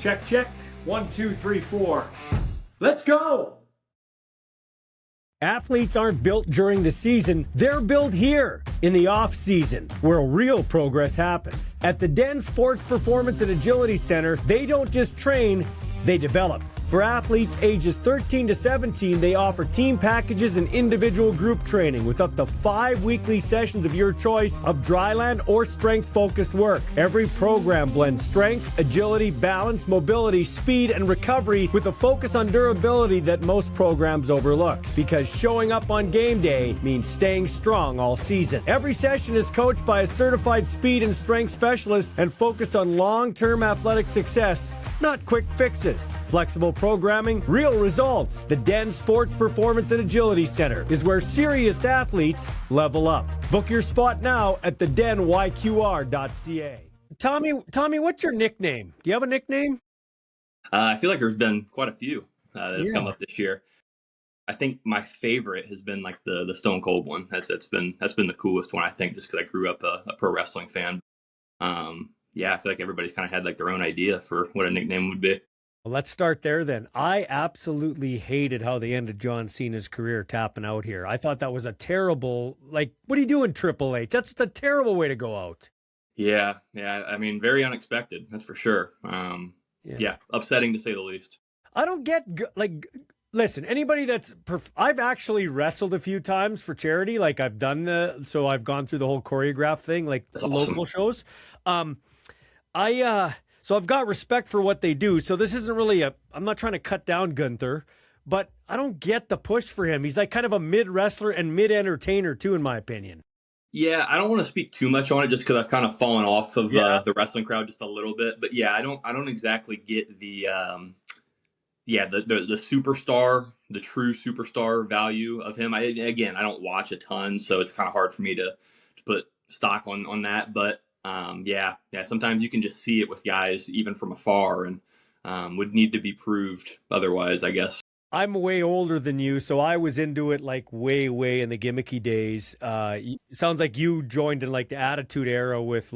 Check, check. 1, 2, 3, 4. Let's go! Athletes aren't built during the season, they're built here in the off-season, where real progress happens. At the Den Sports Performance and Agility Center, they don't just train, they develop. For athletes ages 13 to 17, they offer team packages and individual group training with up to 5 weekly sessions of your choice of dryland or strength-focused work. Every program blends strength, agility, balance, mobility, speed, and recovery with a focus on durability that most programs overlook. Because showing up on game day means staying strong all season. Every session is coached by a certified speed and strength specialist and focused on long-term athletic success, not quick fixes. Flexible programming, real results. The Den Sports Performance and Agility Center is where serious athletes level up. Book your spot now at thedenyqr.ca. Tommy, what's your nickname? Do you have a nickname? I feel like there's been quite a few that have come up this year. I think my favorite has been like the Stone Cold one. That's been the coolest one, I think, just because I grew up a pro wrestling fan. I feel like everybody's kind of had like their own idea for what a nickname would be. Well, let's start there then. I absolutely hated how they ended John Cena's career tapping out here. I thought that was a terrible, what are you doing, Triple H? That's just a terrible way to go out. Yeah. I mean, very unexpected, that's for sure. Upsetting to say the least. I don't get, listen, anybody I've actually wrestled a few times for charity. I've done so I've gone through the whole choreograph thing, that's local awesome. shows. So I've got respect for what they do. So this isn't really I'm not trying to cut down Gunther, but I don't get the push for him. He's like kind of a mid-wrestler and mid-entertainer too, in my opinion. Yeah, I don't want to speak too much on it just because I've kind of fallen off of the wrestling crowd just a little bit. But yeah, I don't exactly get the superstar, the true superstar value of him. I don't watch a ton, so it's kind of hard for me to put stock on that. But sometimes you can just see it with guys even from afar, and would need to be proved otherwise, I guess. I'm way older than you, so I was into it way in the gimmicky days. Sounds like you joined in the Attitude Era with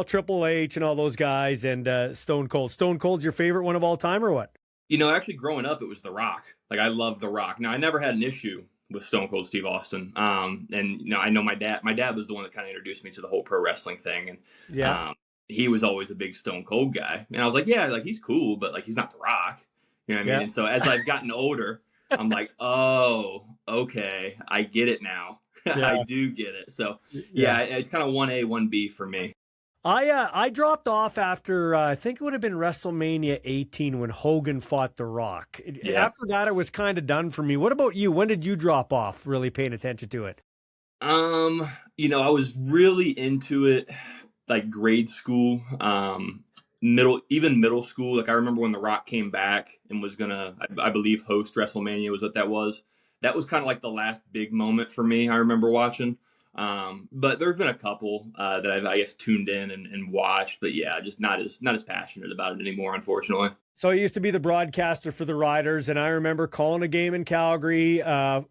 Triple H and all those guys and Stone Cold. Stone Cold's your favorite one of all time, or what? Actually growing up, it was The Rock. I love The Rock. Now, I never had an issue with Stone Cold Steve Austin. I know my dad was the one that kind of introduced me to the whole pro wrestling thing. And he was always a big Stone Cold guy. And I was like, he's cool, but he's not The Rock. You know what I mean? And so as I've gotten older, I'm like, oh, okay, I get it now. I do get it. So it's kind of 1A, 1B for me. I dropped off after, I think it would have been WrestleMania 18 when Hogan fought The Rock. After that, it was kind of done for me. What about you? When did you drop off really paying attention to it? I was really into it grade school, middle school. I remember when The Rock came back and was gonna, I believe, host WrestleMania was what that was. That was kind of the last big moment for me. I remember watching. But there's been a couple that I've, I guess, tuned in and watched, but just not as passionate about it anymore, unfortunately. So I used to be the broadcaster for the Riders, and I remember calling a game in Calgary,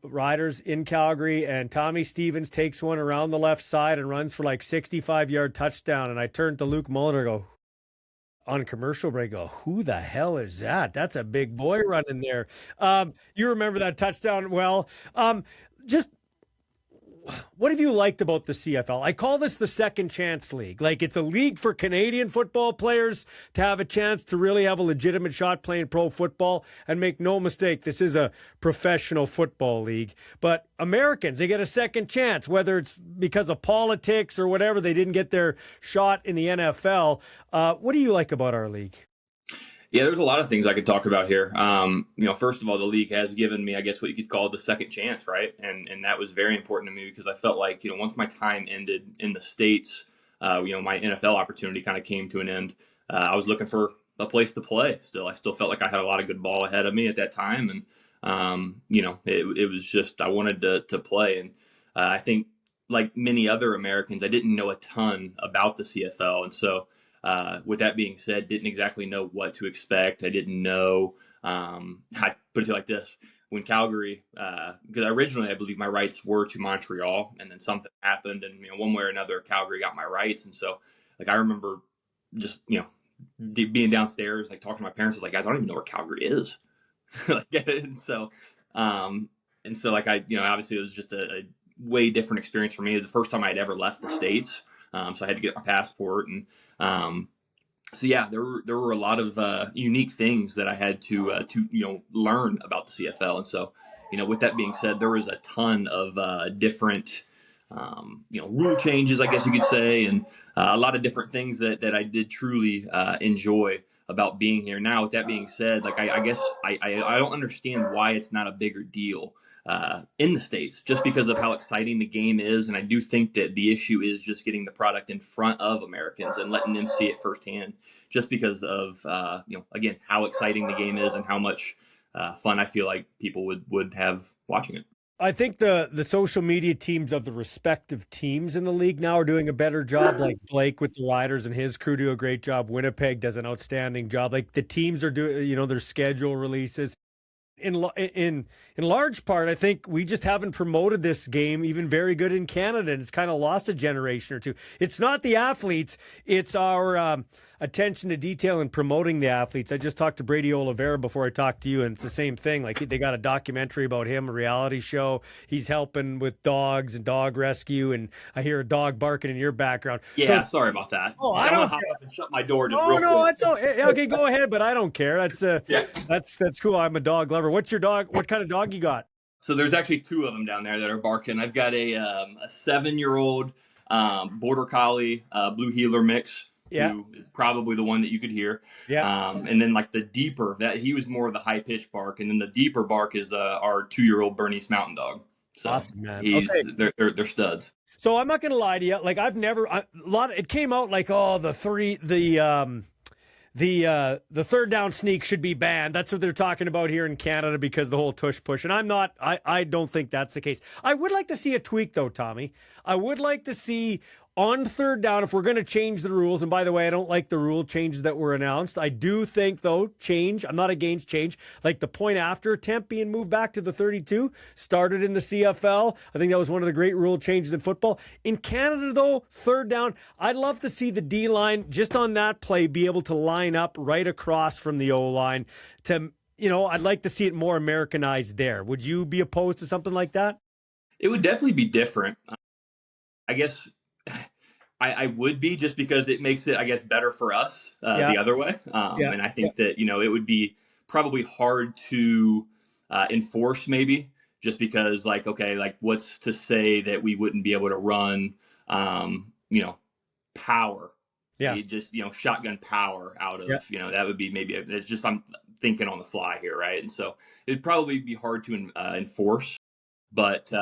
Riders in Calgary, and Tommy Stevens takes one around the left side and runs for 65-yard touchdown, and I turned to Luke Muller and go, on commercial break, who the hell is that? That's a big boy running there. You remember that touchdown well. Just what have you liked about the CFL? I call this the second chance league. It's a league for Canadian football players to have a chance to really have a legitimate shot playing pro football. And make no mistake, this is a professional football league. But Americans, they get a second chance, whether it's because of politics or whatever. They didn't get their shot in the NFL. What do you like about our league? Yeah, there's a lot of things I could talk about here. First of all, the league has given me, I guess, what you could call the second chance, right? And that was very important to me because I felt like, once my time ended in the States, my NFL opportunity kind of came to an end. I was looking for a place to play still. I still felt like I had a lot of good ball ahead of me at that time. And, it was just, I wanted to play. And I think like many other Americans, I didn't know a ton about the CFL. And so, with that being said, didn't exactly know what to expect. I didn't know, I put it like this, when Calgary, because originally I believe my rights were to Montreal, and then something happened, and one way or another Calgary got my rights. And so I remember just being downstairs, like talking to my parents, I was like, guys, I don't even know where Calgary is. Like, um, and so like obviously it was just a way different experience for me. It was the first time I had ever left the States. So I had to get my passport, and so yeah, there were a lot of unique things that I had to learn about the CFL. And so, with that being said, there was a ton of different rule changes, I guess you could say, and a lot of different things that I did truly enjoy about being here. Now, with that being said, like I guess I don't understand why it's not a bigger deal in the States, just because of how exciting the game is. And I do think that the issue is just getting the product in front of Americans and letting them see it firsthand, just because of, again, how exciting the game is and how much fun I feel like people would have watching it. I think the social media teams of the respective teams in the league now are doing a better job. Like Blake with the Riders and his crew do a great job. Winnipeg does an outstanding job. Like the teams are doing, their schedule releases. In large part, I think we just haven't promoted this game even very good in Canada, and it's kind of lost a generation or two. It's not the athletes; it's our attention to detail and promoting the athletes. I just talked to Brady Oliveira before I talked to you, and it's the same thing. Like they got a documentary about him, a reality show. He's helping with dogs and dog rescue, and I hear a dog barking in your background. Yeah, so, sorry about that. Oh, I don't hop up and shut my door. Just it's okay. Go ahead, but I don't care. That's cool. I'm a dog lover. What's your dog? What kind of dog you got? So there's actually two of them down there that are barking. I've got a 7-year-old border collie blue heeler mix. Yeah. Who is probably the one that you could hear. Yeah. And then like the deeper, that he was more of the high pitched bark, and then the deeper bark is our 2-year-old Bernese Mountain Dog. So awesome, man. They're studs. So I'm not gonna lie to you. Like it came out like the third down sneak should be banned. That's what they're talking about here in Canada because the whole tush push. And I don't think that's the case. I would like to see a tweak though, Tommy. I would like to see on third down, if we're going to change the rules, and by the way, I don't like the rule changes that were announced. I do think, though, I'm not against change. Like the point after attempt being moved back to the 32 started in the CFL. I think that was one of the great rule changes in football. In Canada, though, third down, I'd love to see the D-line just on that play be able to line up right across from the O-line. I'd like to see it more Americanized there. Would you be opposed to something like that? It would definitely be different. I guess I would be, just because it makes it, I guess, better for us the other way. And I think that, it would be probably hard to enforce maybe, just because what's to say that we wouldn't be able to run, power. Yeah. Just, shotgun power out of, that would be it's just, I'm thinking on the fly here. Right. And so it'd probably be hard to enforce, but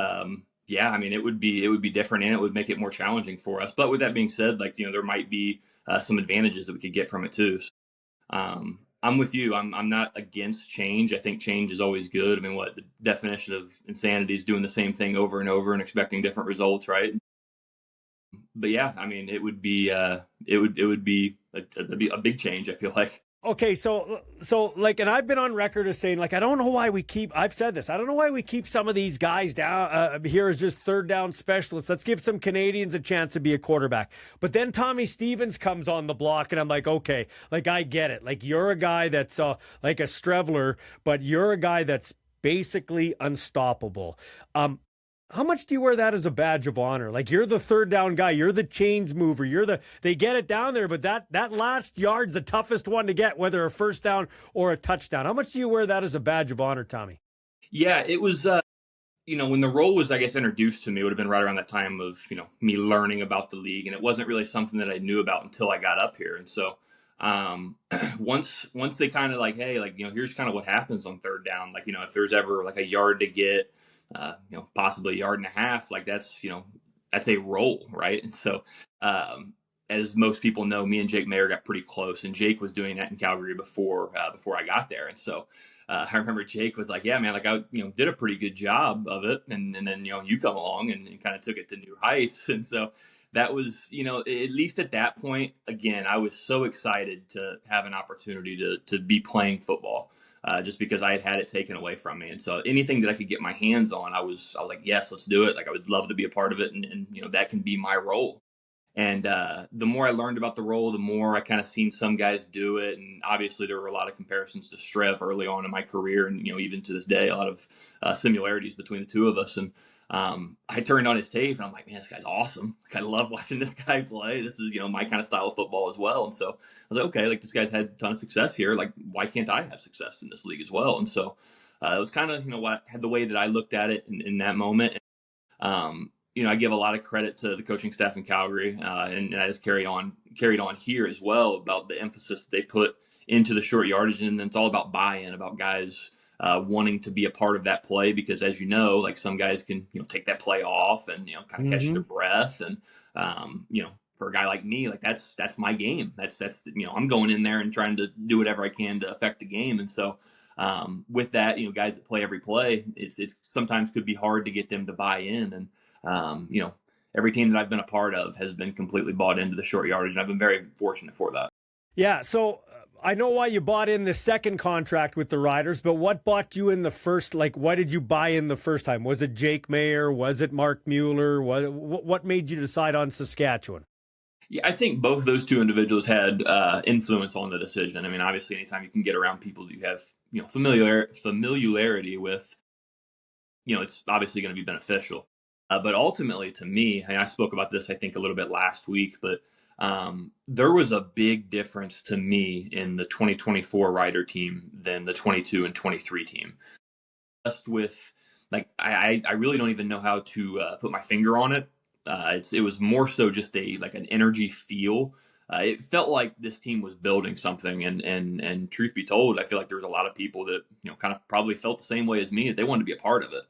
it would be different, and it would make it more challenging for us. But with that being said, there might be some advantages that we could get from it too. So, I'm with you. I'm not against change. I think change is always good. I mean, the definition of insanity is doing the same thing over and over and expecting different results, right? But yeah, I mean, it would be a big change, I feel like. Okay, so and I've been on record as saying, I don't know why I've said this. I don't know why we keep some of these guys down here as just third down specialists. Let's give some Canadians a chance to be a quarterback. But then Tommy Stevens comes on the block, and I'm like, okay, I get it. You're a guy that's like a Strevler, but you're a guy that's basically unstoppable. How much do you wear that as a badge of honor? You're the third down guy. You're the chains mover. They get it down there, but that last yard's the toughest one to get, whether a first down or a touchdown. How much do you wear that as a badge of honor, Tommy? Yeah, it was, when the role was, I guess, introduced to me, it would have been right around that time of, me learning about the league. And it wasn't really something that I knew about until I got up here. And so once they kind of hey, here's kind of what happens on third down. If there's ever a yard to get, possibly a yard and a half, that's a roll, right? And so, as most people know, me and Jake Mayer got pretty close, and Jake was doing that in Calgary before I got there. And so, I remember Jake was like, yeah, man, I, did a pretty good job of it. And then, you come along and kind of took it to new heights. And so that was, at least at that point, again, I was so excited to have an opportunity to be playing football. Just because I had it taken away from me. And so anything that I could get my hands on, I was like, yes, let's do it. I would love to be a part of it. And that can be my role. And the more I learned about the role, the more I kind of seen some guys do it. And obviously, there were a lot of comparisons to Strev early on in my career, and even to this day, a lot of similarities between the two of us. And I turned on his tape, and I'm like, man, this guy's awesome. Like, I love watching this guy play. This is my kind of style of football as well. And so I was like, okay, like this guy's had a ton of success here. Like, why can't I have success in this league as well? And so it was kind of what had the way that I looked at it in that moment. I give a lot of credit to the coaching staff in Calgary, and that has carried on here as well, about the emphasis that they put into the short yardage. And then it's all about buy-in, about guys wanting to be a part of that play, because as you know, like some guys can, take that play off and, kind of catch their breath. And, for a guy like me, like that's my game. That's, I'm going in there and trying to do whatever I can to affect the game. And so, with that, guys that play every play, it's sometimes could be hard to get them to buy in. And, every team that I've been a part of has been completely bought into the short yardage, and I've been very fortunate for that. Yeah, so I know why you bought in the second contract with the Riders, but what bought you in the first? Like, why did you buy in the first time? Was it Jake Mayer? Was it Mark Mueller? What made you decide on Saskatchewan? Yeah, I think both those two individuals had influence on the decision. I mean, obviously, anytime you can get around people that you have, familiarity with, it's obviously going to be beneficial. But ultimately, to me, and I spoke about this, I think, a little bit last week, but there was a big difference to me in the 2024 Rider team than the 22 and 23 team. Just with, like, I really don't even know how to put my finger on it. It was more so just an energy feel. It felt like this team was building something, and truth be told, I feel like there was a lot of people that kind of probably felt the same way as me, that they wanted to be a part of it.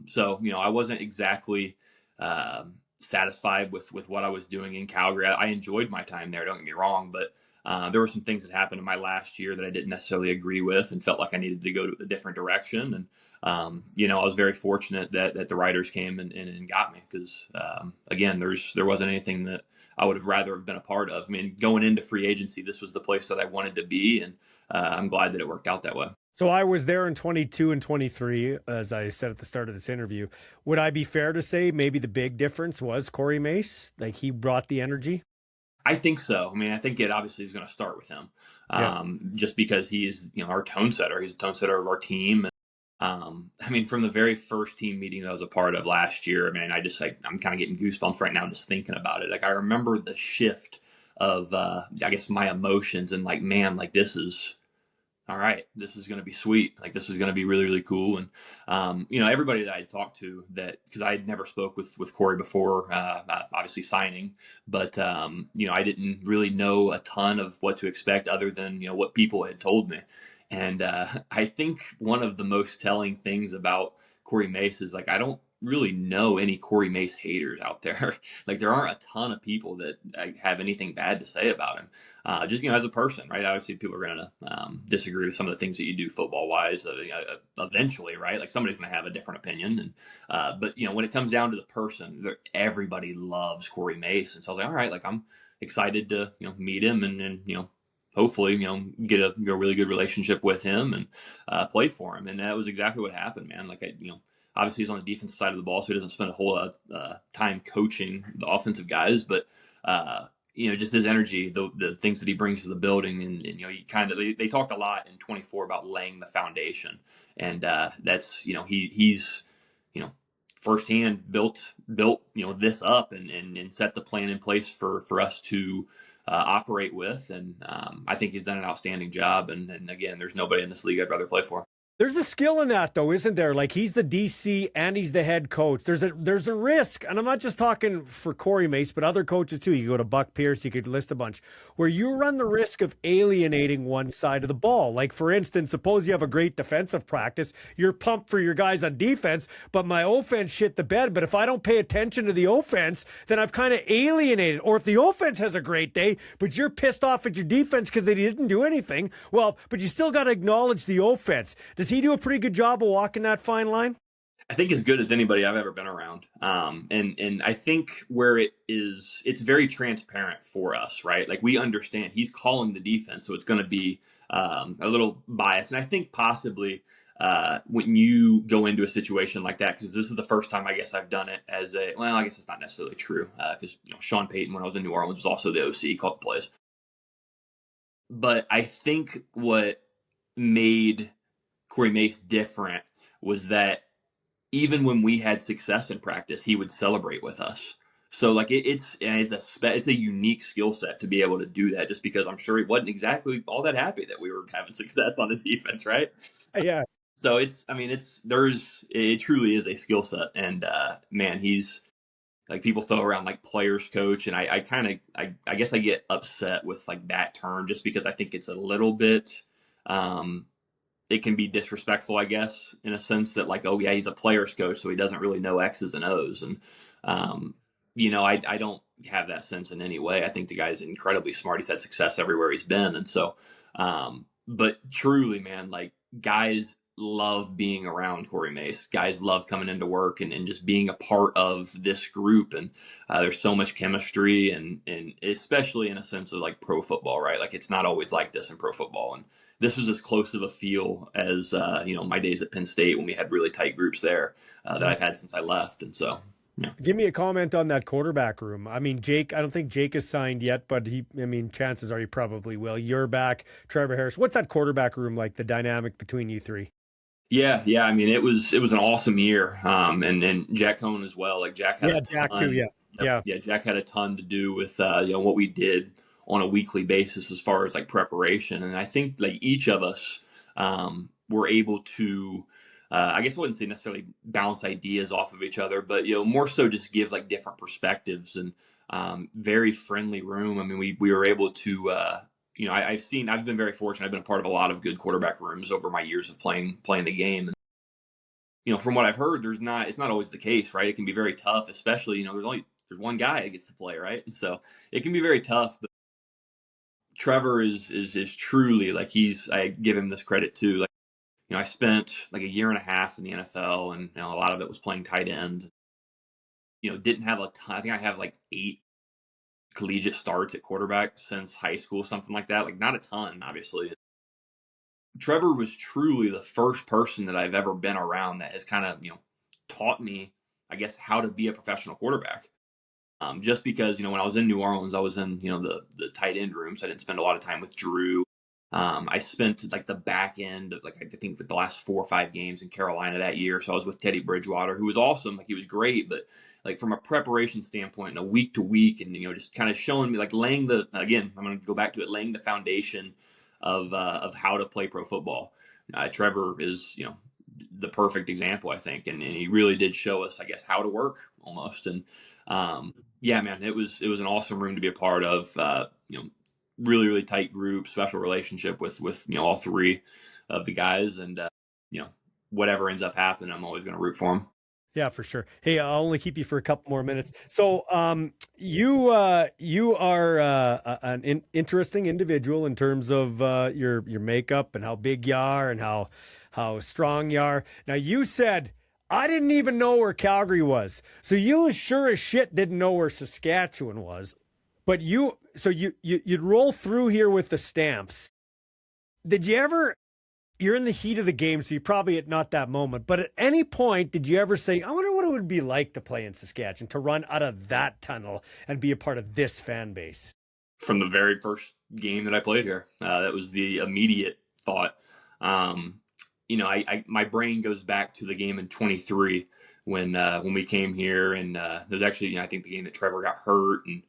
So I wasn't exactly satisfied with what I was doing in Calgary. I enjoyed my time there, don't get me wrong, but there were some things that happened in my last year that I didn't necessarily agree with, and felt like I needed to go to a different direction. And I was very fortunate that the Riders came and got me, because again, there wasn't anything that I would have rather have been a part of. I mean, going into free agency, this was the place that I wanted to be, and I'm glad that it worked out that way. So I was there in 22 and 23, as I said at the start of this interview. Would I be fair to say maybe the big difference was Corey Mace? Like, he brought the energy? I think so. I mean, I think it obviously is going to start with him, just because he is, our tone setter. He's the tone setter of our team. And, I mean, from the very first team meeting that I was a part of last year, I mean, I'm kind of getting goosebumps right now just thinking about it. Like, I remember the shift of, I guess, my emotions, and like, man, like, this is all right, this is going to be sweet. Like, this is going to be really, really cool. And, everybody that I talked to, that, because I had never spoke with Corey before, obviously signing, but, I didn't really know a ton of what to expect, other than, what people had told me. And I think one of the most telling things about Corey Mace is, like, I don't really know any Corey Mace haters out there. Like, there aren't a ton of people that have anything bad to say about him. Just, as a person, right? Obviously, people are going to disagree with some of the things that you do football wise, eventually, right? Like, somebody's going to have a different opinion. And, but, when it comes down to the person, everybody loves Corey Mace. And so I was like, all right, like, I'm excited to, meet him and hopefully, get a really good relationship with him and play for him. And that was exactly what happened, man. Like, obviously he's on the defensive side of the ball, so he doesn't spend a whole lot of time coaching the offensive guys, but just his energy, the things that he brings to the building, and they talked a lot in 24 about laying the foundation, and that's he's firsthand built this up and set the plan in place for us to operate with, and I think he's done an outstanding job, and again, there's nobody in this league I'd rather play for. There's a skill in that, though, isn't there? Like, he's the DC and he's the head coach. There's a risk, and I'm not just talking for Corey Mace, but other coaches too. You go to Buck Pierce, you could list a bunch, where you run the risk of alienating one side of the ball. Like, for instance, suppose you have a great defensive practice, you're pumped for your guys on defense, but my offense shit the bed. But if I don't pay attention to the offense, then I've kind of alienated. Or if the offense has a great day, but you're pissed off at your defense because they didn't do anything, well, but you still got to acknowledge the offense. Does he do a pretty good job of walking that fine line? I think as good as anybody I've ever been around. And I think where it's very transparent for us, right? Like, we understand he's calling the defense, so it's going to be a little biased. And I think possibly when you go into a situation like that, because this is the first time I guess I've done it as I guess it's not necessarily true, because Sean Payton, when I was in New Orleans, was also the OC, called the plays. But I think what made Corey Mace different was that even when we had success in practice, he would celebrate with us. So like it's a unique skill set to be able to do that, just because I'm sure he wasn't exactly all that happy that we were having success on the defense, right? Yeah. So it truly is a skill set, and man, he's like, people throw around like players coach, and I guess I get upset with like that term, just because I think it's a little bit it can be disrespectful, I guess, in a sense that like, oh yeah, he's a players coach, so he doesn't really know X's and O's. And, I don't have that sense in any way. I think the guy's incredibly smart. He's had success everywhere he's been. And so, but truly, man, like, guys love being around Corey Mace. Guys love coming into work and just being a part of this group. And there's so much chemistry, and especially in a sense of like pro football, right? Like, it's not always like this in pro football. And this was as close of a feel as, my days at Penn State, when we had really tight groups there, that I've had since I left. And so, yeah. Give me a comment on that quarterback room. I mean, Jake, I don't think Jake is signed yet, but chances are he probably will. You're back, Trevor Harris. What's that quarterback room like, the dynamic between you three? Yeah. I mean, it was an awesome year. And Jack Cohn as well. Like, Jack had a Jack ton, too. Yeah. Jack had a ton to do with, what we did on a weekly basis as far as like preparation. And I think like each of us were able to, I guess I wouldn't say necessarily bounce ideas off of each other, but more so just give like different perspectives, and very friendly room. I mean, we were able to, I've been very fortunate. I've been a part of a lot of good quarterback rooms over my years of playing the game. And, from what I've heard, it's not always the case, right? It can be very tough, especially, there's one guy that gets to play, right? And so it can be very tough. But Trevor is truly like, I give him this credit too. Like, I spent like a year and a half in the NFL, and a lot of it was playing tight end. Didn't have a ton. I think I have like 8 collegiate starts at quarterback since high school, something like that. Like, not a ton, obviously. Trevor was truly the first person that I've ever been around that has kind of, taught me, I guess, how to be a professional quarterback. Just because, when I was in New Orleans, I was in, the tight end room, so I didn't spend a lot of time with Drew. I spent like the back end of like, I think the last 4 or 5 games in Carolina that year. So I was with Teddy Bridgewater, who was awesome. Like, he was great, but like from a preparation standpoint and a week to week, and, just kind of showing me, like, I'm going to go back to it, laying the foundation of how to play pro football. Trevor is, the perfect example, I think. And he really did show us, I guess, how to work almost. And, yeah, man, it was an awesome room to be a part of, really, really tight group, special relationship with all 3 of the guys. And, whatever ends up happening, I'm always going to root for them. Yeah, for sure. Hey, I'll only keep you for a couple more minutes. So, you are an interesting individual in terms of your makeup and how big you are and how strong you are. Now, you said, I didn't even know where Calgary was. So you sure as shit didn't know where Saskatchewan was. But you'd roll through here with the Stamps. Did you ever, you're in the heat of the game, so you probably at not that moment, but at any point, did you ever say, I wonder what it would be like to play in Saskatchewan, to run out of that tunnel and be a part of this fan base? From the very first game that I played here, that was the immediate thought. My brain goes back to the game in 23 when we came here, and there was actually, I think, the game that Trevor got hurt, and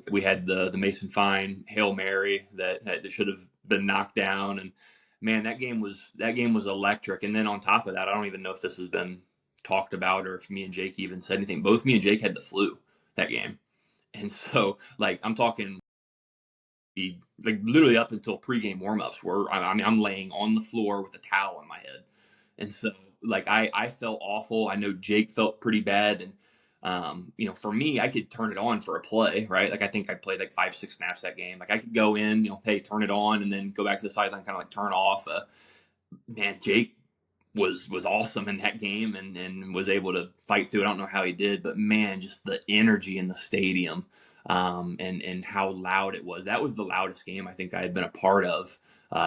we had the Mason Fine Hail Mary that should have been knocked down, and man, that game was electric. And then on top of that, I don't even know if this has been talked about or if me and Jake even said anything. Both me and Jake had the flu that game, and so like, I'm talking like literally up until pregame warmups, where I'm laying on the floor with a towel on my head, and so. Like, I felt awful. I know Jake felt pretty bad. And, for me, I could turn it on for a play, right? Like, I think I played like 5-6 snaps that game. Like, I could go in, hey, turn it on, and then go back to the sideline, kind of like turn off. Man, Jake was awesome in that game and was able to fight through it. I don't know how he did, but man, just the energy in the stadium, and how loud it was. That was the loudest game I think I had been a part of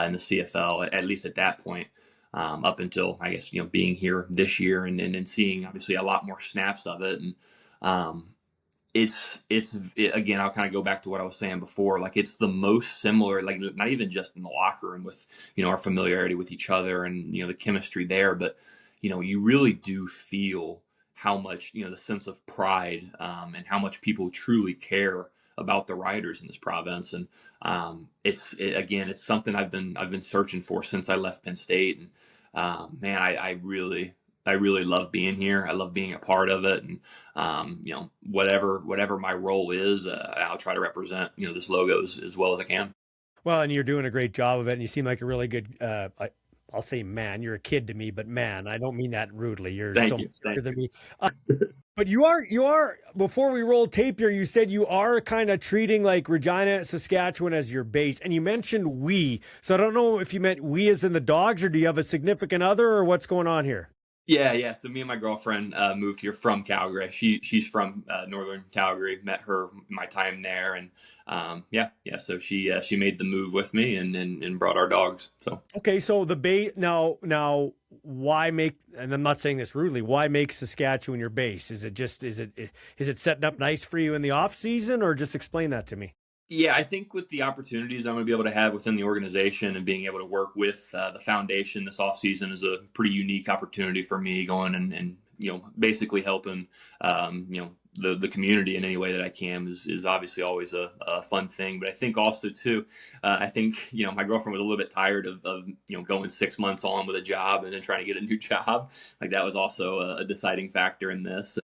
in the CFL, at least at that point. up until, I guess, being here this year and seeing obviously a lot more snaps of it. And um, again, I'll kind of go back to what I was saying before. Like, it's the most similar, like, not even just in the locker room with, our familiarity with each other and, the chemistry there, but, you really do feel how much, the sense of pride, and how much people truly care about the Riders in this province. And again, it's something I've been searching for since I left Penn State. And man, I really love being here. I love being a part of it. And, whatever my role is, I'll try to represent, this logo as well as I can. Well, and you're doing a great job of it, and you seem like a really good, I'll say man, you're a kid to me, but man, I don't mean that rudely. You're so much younger than me. But you are, before we roll tape here, you said you are kind of treating like Regina, Saskatchewan as your base. And you mentioned we. So I don't know if you meant we as in the Dogs, or do you have a significant other, or what's going on here? Yeah. So me and my girlfriend moved here from Calgary. She's from northern Calgary. Met her my time there, and So she made the move with me and brought our dogs. So okay, so the base now. Why make? And I'm not saying this rudely. Why make Saskatchewan your base? Is it setting up nice for you in the off season, or just explain that to me? Yeah, I think with the opportunities I'm going to be able to have within the organization and being able to work with the foundation this offseason is a pretty unique opportunity for me, going and basically helping the community in any way that I can is obviously always a fun thing. But I think also too, I think my girlfriend was a little bit tired of going 6 months on with a job and then trying to get a new job. Like, that was also a deciding factor in this.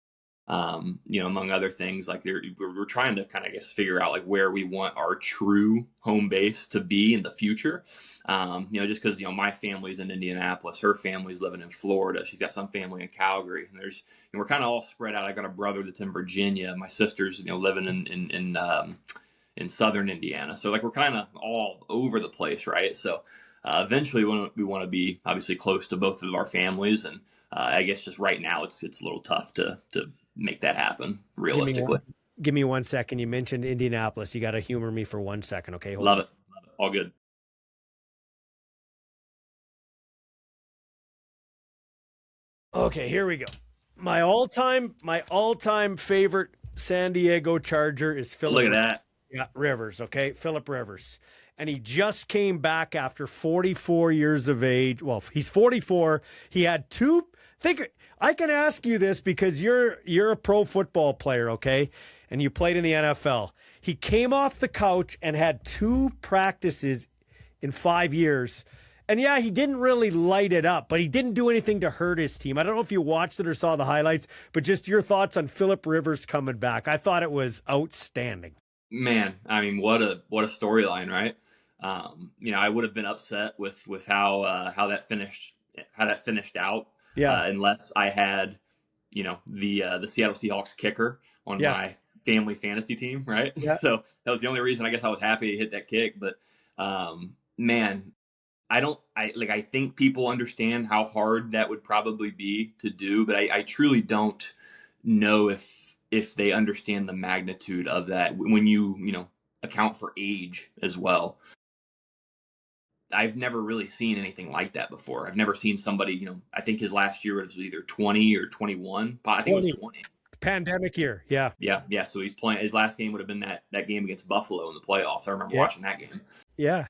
Among other things, like we're trying to kind of, I guess, figure out like where we want our true home base to be in the future. Just because, my family's in Indianapolis, her family's living in Florida. She's got some family in Calgary, and we're kind of all spread out. I got a brother that's in Virginia. My sister's, living in southern Indiana. So like, we're kind of all over the place. Right. So, eventually we want to be obviously close to both of our families. And, I guess just right now it's a little tough to make that happen realistically. Give me 1 second. You mentioned Indianapolis. You got to humor me for 1 second. Okay. Love it. All good. Okay, here we go. My all-time favorite San Diego Charger is Philip. Look at that. Yeah, Rivers. Okay. Philip Rivers. And he just came back after 44 years of age. Well, he's 44. He had I can ask you this because you're a pro football player, okay? And you played in the NFL. He came off the couch and had 2 practices in 5 years. And yeah, he didn't really light it up, but he didn't do anything to hurt his team. I don't know if you watched it or saw the highlights, but just your thoughts on Philip Rivers coming back. I thought it was outstanding. Man, I mean, what a storyline, right? I would have been upset with how that finished out. Yeah. Unless I had, the Seattle Seahawks kicker on my family fantasy team, right? Yeah. So that was the only reason I guess I was happy to hit that kick. But man, I think people understand how hard that would probably be to do, but I truly don't know if they understand the magnitude of that when you account for age as well. I've never really seen anything like that before. I've never seen somebody, I think his last year was either 20 or 21. I think it was 20. Pandemic year. Yeah. Yeah. So he's playing, his last game would have been that game against Buffalo in the playoffs. I remember watching that game. Yeah.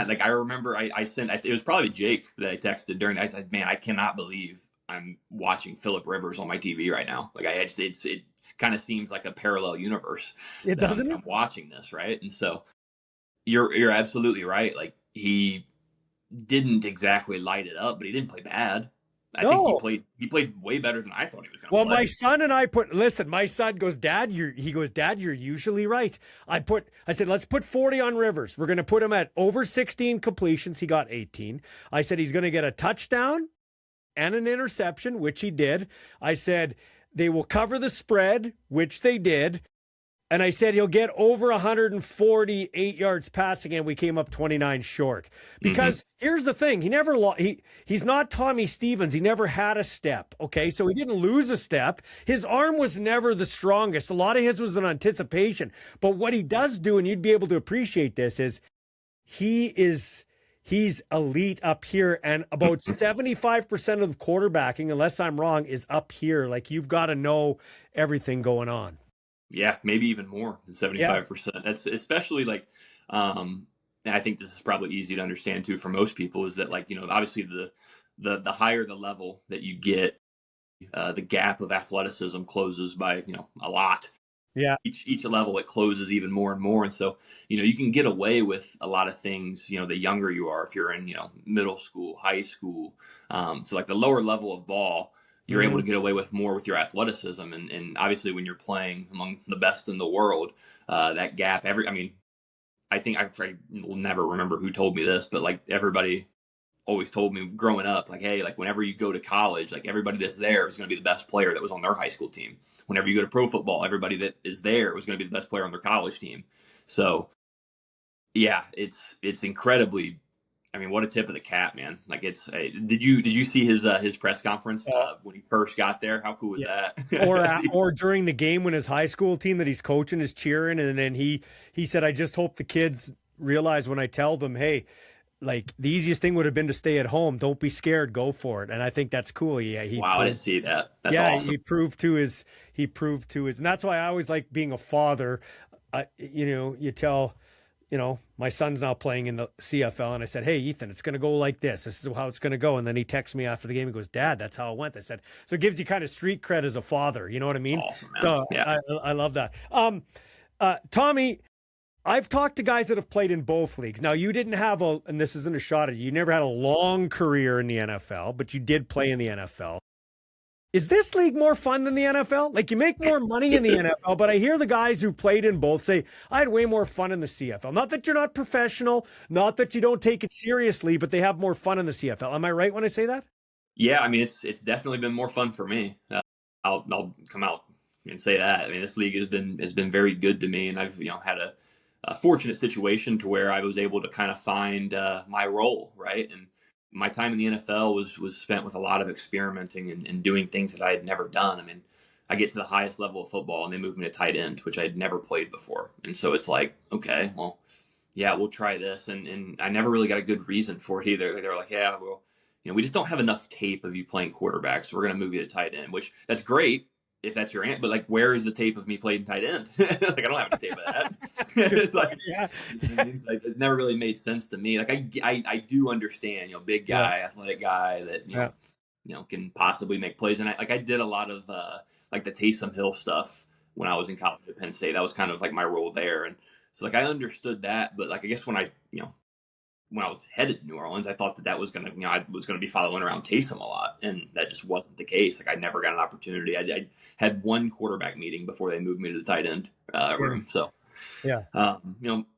Like, I remember I sent, it was probably Jake that I texted during that. I said, man, I cannot believe I'm watching Philip Rivers on my TV right now. Like, it kind of seems like a parallel universe. It doesn't. I'm watching this, right? And so you're absolutely right. Like, he didn't exactly light it up, but he didn't play bad. I think he played way better than I thought he was going to play. Well, my son and I my son goes, Dad, you're usually right. I said, let's put 40 on Rivers. We're going to put him at over 16 completions. He got 18. I said, he's going to get a touchdown and an interception, which he did. I said, they will cover the spread, which they did. And I said, he'll get over 148 yards passing, and we came up 29 short. Because here's the thing. He's not Tommy Stevens. He never had a step, okay? So he didn't lose a step. His arm was never the strongest. A lot of his was an anticipation. But what he does do, and you'd be able to appreciate this, is he he's elite up here, and about 75% of quarterbacking, unless I'm wrong, is up here. Like, you've got to know everything going on. Yeah, maybe even more than 75%. That's especially like, and I think this is probably easy to understand too for most people, is that, like, obviously the higher the level that you get, the gap of athleticism closes by, a lot. Yeah. Each level it closes even more and more. And so, you can get away with a lot of things, the younger you are, if you're in, middle school, high school. So like the lower level of ball, you're able to get away with more with your athleticism. And obviously when you're playing among the best in the world, that gap, I think I will never remember who told me this, but like everybody always told me growing up, like, hey, like whenever you go to college, like everybody that's there is going to be the best player that was on their high school team. Whenever you go to pro football, everybody that is there was going to be the best player on their college team. So yeah, it's incredibly, what a tip of the cap, man. Like did you see his press conference when he first got there? How cool was that? or during the game when his high school team that he's coaching is cheering, and then he said, I just hope the kids realize when I tell them, hey, like the easiest thing would have been to stay at home. Don't be scared. Go for it. And I think that's cool. Yeah. I didn't see that. That's awesome. He proved to his, and that's why I always like being a father. You tell, my son's now playing in the CFL, and I said, hey, Ethan, it's going to go like this. This is how it's going to go. And then he texts me after the game. He goes, Dad, that's how it went. I said, so it gives you kind of street cred as a father. You know what I mean? Awesome, man. So yeah. I love that. Tommy, I've talked to guys that have played in both leagues. Now, you didn't have and this isn't a shot at you never had a long career in the NFL, but you did play in the NFL. Is this league more fun than the NFL? Like, you make more money in the NFL, but I hear the guys who played in both say, I had way more fun in the CFL. Not that you're not professional, not that you don't take it seriously, but they have more fun in the CFL. Am I right when I say that? Yeah, it's definitely been more fun for me. I'll come out and say that. This league has been very good to me, and I've had a fortunate situation to where I was able to kind of find my role, right? And my time in the NFL was spent with a lot of experimenting and doing things that I had never done. I get to the highest level of football and they moved me to tight end, which I had never played before. And so it's like, okay, well, yeah, we'll try this. And I never really got a good reason for it either. They were like, yeah, well, we just don't have enough tape of you playing quarterback, so we're going to move you to tight end, which that's great if that's your aunt, but like, where is the tape of me playing tight end? Like, I don't have any tape of that. It's like, it never really made sense to me. Like, I do understand, big guy, athletic guy that, can possibly make plays. And I did a lot of, like the Taysom Hill stuff when I was in college at Penn State. That was kind of like my role there. And so like, I understood that, but like, I guess when I was headed to New Orleans, I thought that was going to, I was going to be following around Taysom a lot, and that just wasn't the case. Like, I never got an opportunity. I had one quarterback meeting before they moved me to the tight end room. So,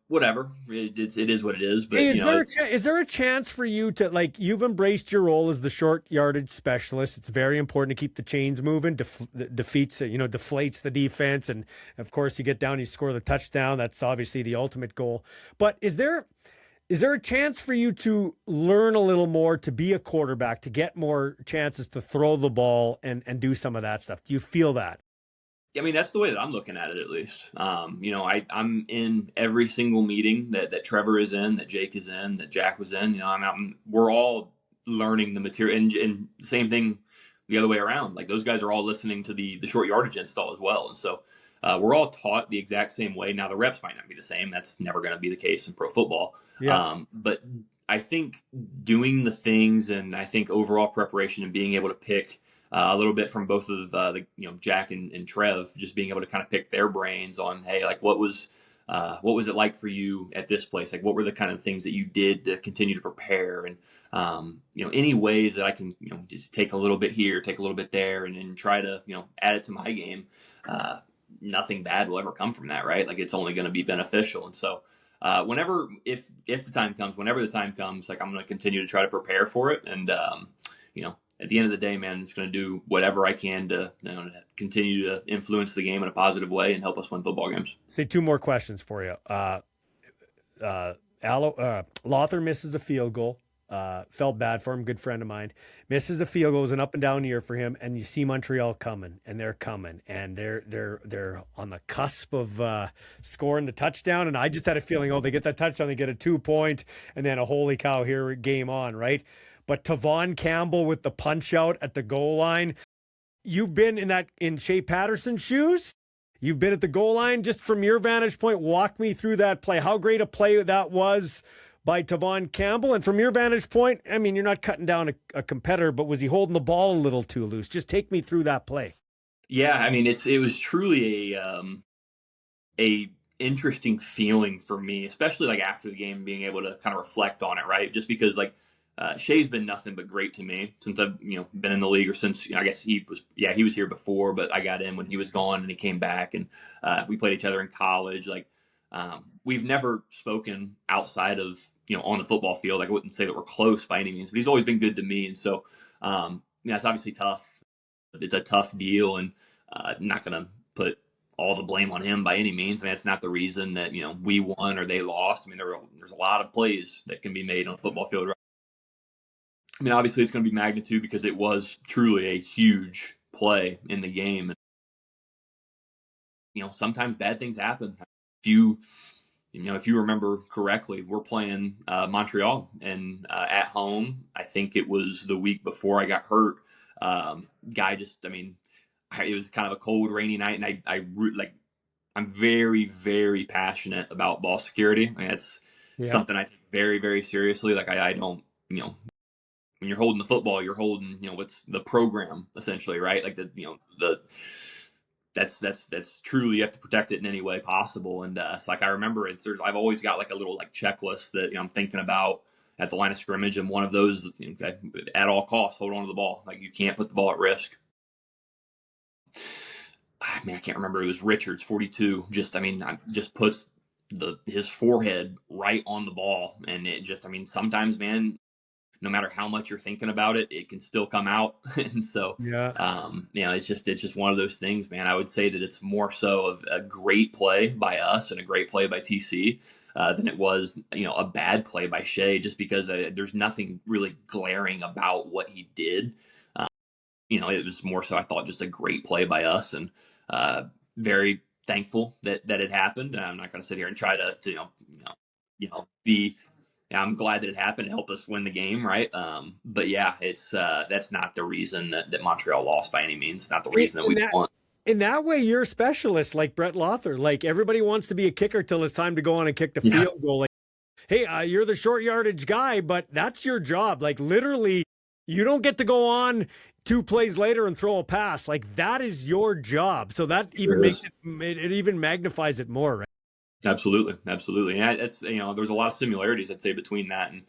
whatever. It is what it is. But is there a chance for you to, like, you've embraced your role as the short yardage specialist? It's very important to keep the chains moving. Deflates the defense, and of course, you get down, you score the touchdown. That's obviously the ultimate goal. But is there a chance for you to learn a little more, to be a quarterback, to get more chances to throw the ball and do some of that stuff? Do you feel that? That's the way that I'm looking at it, at least. I'm in every single meeting that Trevor is in, that Jake is in, that Jack was in. We're all learning the material, and same thing the other way around. Like, those guys are all listening to the short yardage install as well. And so we're all taught the exact same way. Now, the reps might not be the same. That's never going to be the case in pro football. Yeah. But I think doing the things, and I think overall preparation and being able to pick a little bit from both of Jack and Trev, just being able to kind of pick their brains on, hey, like, what was it like for you at this place? Like, what were the kind of things that you did to continue to prepare? And, any ways that I can, just take a little bit here, take a little bit there, and try to, add it to my game. Nothing bad will ever come from that, right? Like, it's only going to be beneficial. And so, if the time comes, whenever the time comes, like, I'm going to continue to try to prepare for it. And, at the end of the day, man, I'm just going to do whatever I can to continue to influence the game in a positive way and help us win football games. Say two more questions for you. Lothar misses a field goal. Felt bad for him. Good friend of mine. Misses a field goal. It was an up and down year for him. And you see Montreal coming, and they're coming, and they're on the cusp of scoring the touchdown. And I just had a feeling, oh, they get that touchdown, they get a 2-point, and then a holy cow, here game on, right? But Tavon Campbell with the punch out at the goal line. You've been in Shea Patterson's shoes. You've been at the goal line. Just from your vantage point, walk me through that play. How great a play that was by Tavon Campbell. And from your vantage point, I mean, you're not cutting down a competitor, but was he holding the ball a little too loose? Just take me through that play. Yeah, I mean, it was truly a interesting feeling for me, especially like after the game, being able to kind of reflect on it, right? Just because like Shea's been nothing but great to me since I've been in the league, or since I guess he was here before, but I got in when he was gone and he came back, and we played each other in college. Like we've never spoken outside of on the football field. Like I wouldn't say that we're close by any means, but he's always been good to me, and so it's obviously tough. It's a tough deal, and I'm not going to put all the blame on him by any means. I mean, that's not the reason that we won or they lost. I mean, there's a lot of plays that can be made on a football field. Right? I mean, obviously it's going to be magnitude because it was truly a huge play in the game. Sometimes bad things happen. If you remember correctly, we're playing Montreal, and at home, I think it was the week before I got hurt. It was kind of a cold, rainy night, and I'm very, very passionate about ball security. I mean, it's something I take very, very seriously. Like I don't, when you're holding the football, you're holding, what's the program essentially, right? Like that's truly, you have to protect it in any way possible. And it's like I remember I've always got like a little like checklist that I'm thinking about at the line of scrimmage, and one of those, okay, at all costs, hold on to the ball. Like you can't put the ball at risk. I mean, I can't remember. It was Richards, 42. Just puts his forehead right on the ball, and it just, sometimes, man, no matter how much you're thinking about it, it can still come out. And so, it's just one of those things, man. I would say that it's more so of a great play by us and a great play by TC than it was, a bad play by Shea, just because there's nothing really glaring about what he did. It was more so, I thought, just a great play by us, and very thankful that it happened. I'm not going to sit here and try to be. I'm glad that it happened to help us win the game, right? But yeah, it's that's not the reason that Montreal lost by any means. Not the reason that we won. In that way, you're a specialist, like Brett Lothar. Like everybody wants to be a kicker till it's time to go on and kick the field goal. Like, hey, you're the short yardage guy, but that's your job. Like literally, you don't get to go on 2 plays later and throw a pass. Like that is your job. So that even makes it even magnifies it more, right? Absolutely. And that's, there's a lot of similarities, I'd say, between that and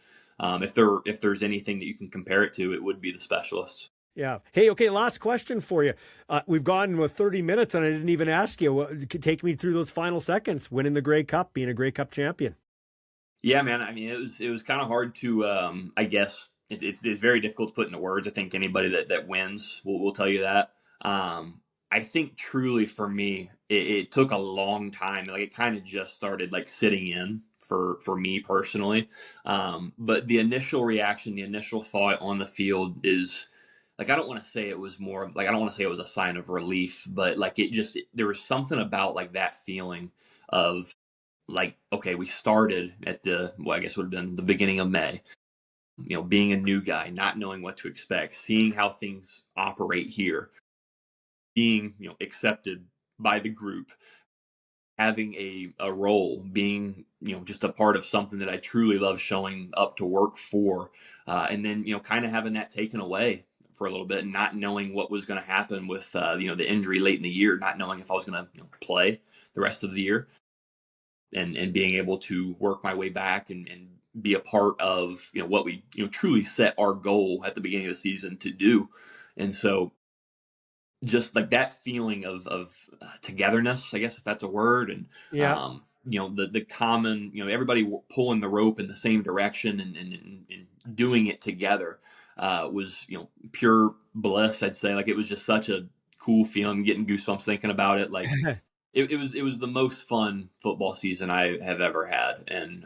if there's anything that you can compare it to, it would be the specialists. Yeah. Hey, okay, last question for you. We've gone with 30 minutes and I didn't even ask you. Take me through those final seconds, winning the Grey Cup, being a Grey Cup champion. Yeah, man. I mean, it was kind of hard to, I guess, it's very difficult to put into words. I think anybody that wins will tell you that. I think truly for me, it took a long time. Like it kind of just started like sitting in for me personally. But the initial reaction, the initial thought on the field is like, I don't want to say it was more like, I don't want to say it was a sign of relief, but like there was something about like that feeling of like, okay, we started at I guess would have been the beginning of May. Being a new guy, not knowing what to expect, seeing how things operate here, being, accepted by the group, having a role, being, just a part of something that I truly love showing up to work for. And then, kind of having that taken away for a little bit and not knowing what was going to happen with, the injury late in the year, not knowing if I was going to play the rest of the year, and being able to work my way back and be a part of, what we, truly set our goal at the beginning of the season to do. And so just like that feeling of togetherness, I guess, if that's a word. And, the common, everybody pulling the rope in the same direction and doing it together was, pure bliss. I'd say like, it was just such a cool feeling, getting goosebumps thinking about it. Like it was the most fun football season I have ever had. And,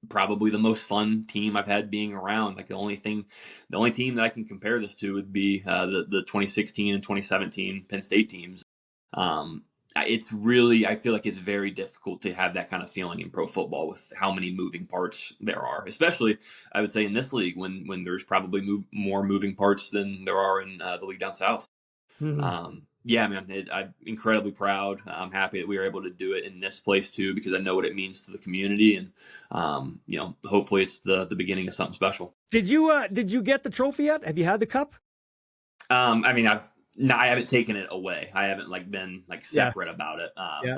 probably the most fun team I've had being around. Like the only team that I can compare this to would be the 2016 and 2017 Penn State teams. It's really, I feel like it's very difficult to have that kind of feeling in pro football with how many moving parts there are, especially I would say in this league when there's probably more moving parts than there are in the league down south. Mm-hmm. Yeah, man, I'm incredibly proud. I'm happy that we were able to do it in this place too, because I know what it means to the community, and hopefully it's the beginning of something special. Did you get the trophy yet? Have you had the cup? I mean, I haven't taken it away. I haven't been separate about it. Yeah.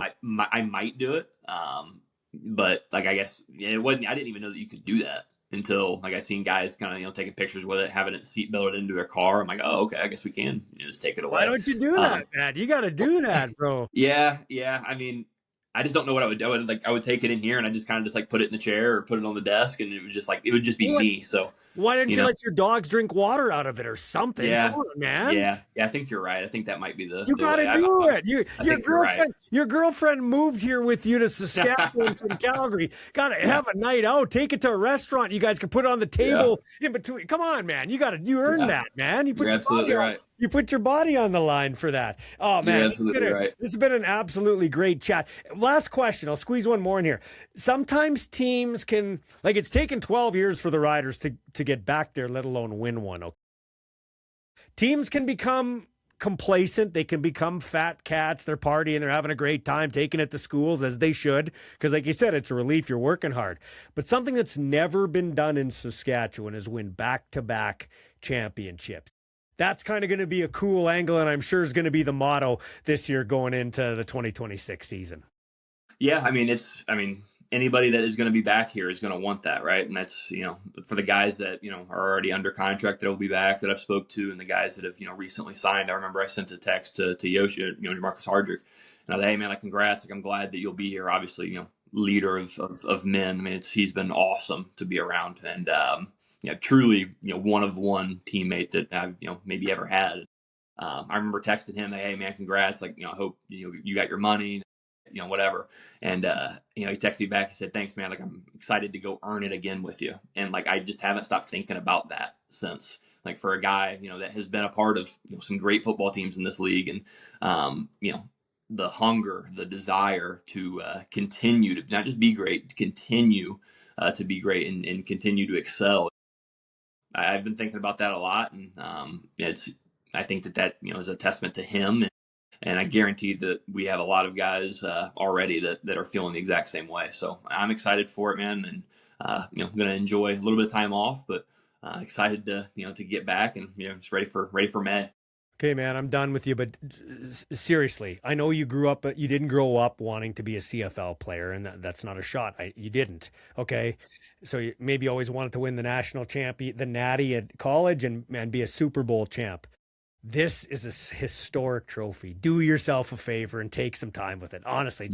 I might do it, but I guess it wasn't. I didn't even know that you could do that until I seen guys kind of taking pictures with it, having it seat belted into their car. I'm like, oh, okay, I guess we can just take it away. Why don't you do that, man? You got to do that, bro. Yeah. I mean, I just don't know what I would do. I would take it in here and I just kind of put it in the chair or put it on the desk, and it would just be me. So why didn't you let your dogs drink water out of it or something? Yeah. Come on, man. Yeah, I think you're right. I think that might be you got to do it. Your girlfriend moved here with you to Saskatchewan from Calgary. Got to have a night out. Take it to a restaurant. You guys can put it on the table in between. Come on, man. You earned that, man. You put You're absolutely right. You put your body on the line for that. Oh, man. You're absolutely right. This has been an absolutely great chat. Last question. I'll squeeze one more in here. Sometimes teams can, it's taken 12 years for the Riders to get back there, let alone win one. Okay. Teams can become complacent. They can become fat cats. They're partying. They're having a great time, taking it to schools as they should. Because like you said, it's a relief. You're working hard. But something that's never been done in Saskatchewan is win back-to-back championships. That's kind of going to be a cool angle, and I'm sure is going to be the motto this year going into the 2026 season. Yeah, I mean, anybody that is going to be back here is going to want that, right? And that's, for the guys that, are already under contract that will be back that I've spoke to, and the guys that have, recently signed. I remember I sent a text to Yoshi, Jamarcus Hardrick, and I was like, hey, man, congrats. I'm glad that you'll be here. Obviously, leader of men. I mean, he's been awesome to be around, and, truly, one of one teammate that I've, maybe ever had. I remember texting him, hey, man, congrats. I hope, you got your money, whatever. And, he texted me back. He said, thanks, man. I'm excited to go earn it again with you. And I just haven't stopped thinking about that since. For a guy, that has been a part of some great football teams in this league, and, the hunger, the desire to continue to not just be great, to continue to be great and continue to excel. I've been thinking about that a lot, and I think that is a testament to him, and I guarantee that we have a lot of guys already that are feeling the exact same way. So I'm excited for it, man, and I'm going to enjoy a little bit of time off, but excited to to get back and just ready for May. Okay, man, I'm done with you, but seriously, I know you didn't grow up wanting to be a CFL player, and that's not a shot. You didn't, okay? So you maybe always wanted to win the national champion, the Natty at college, and be a Super Bowl champ. This is a historic trophy. Do yourself a favor and take some time with it. Honestly,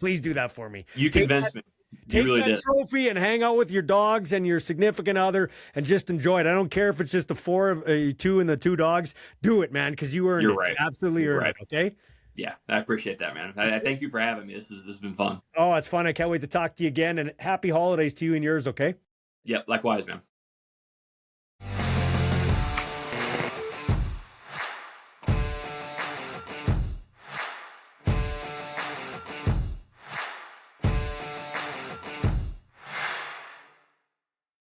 please do that for me. You convinced me. Take that trophy and hang out with your dogs and your significant other and just enjoy it. I don't care if it's just the two and the two dogs. Do it, man, because you earned it. Right. You absolutely earned it, okay? Yeah, I appreciate that, man. I thank you for having me. This has been fun. Oh, it's fun. I can't wait to talk to you again, and happy holidays to you and yours, okay? Yep, likewise, man.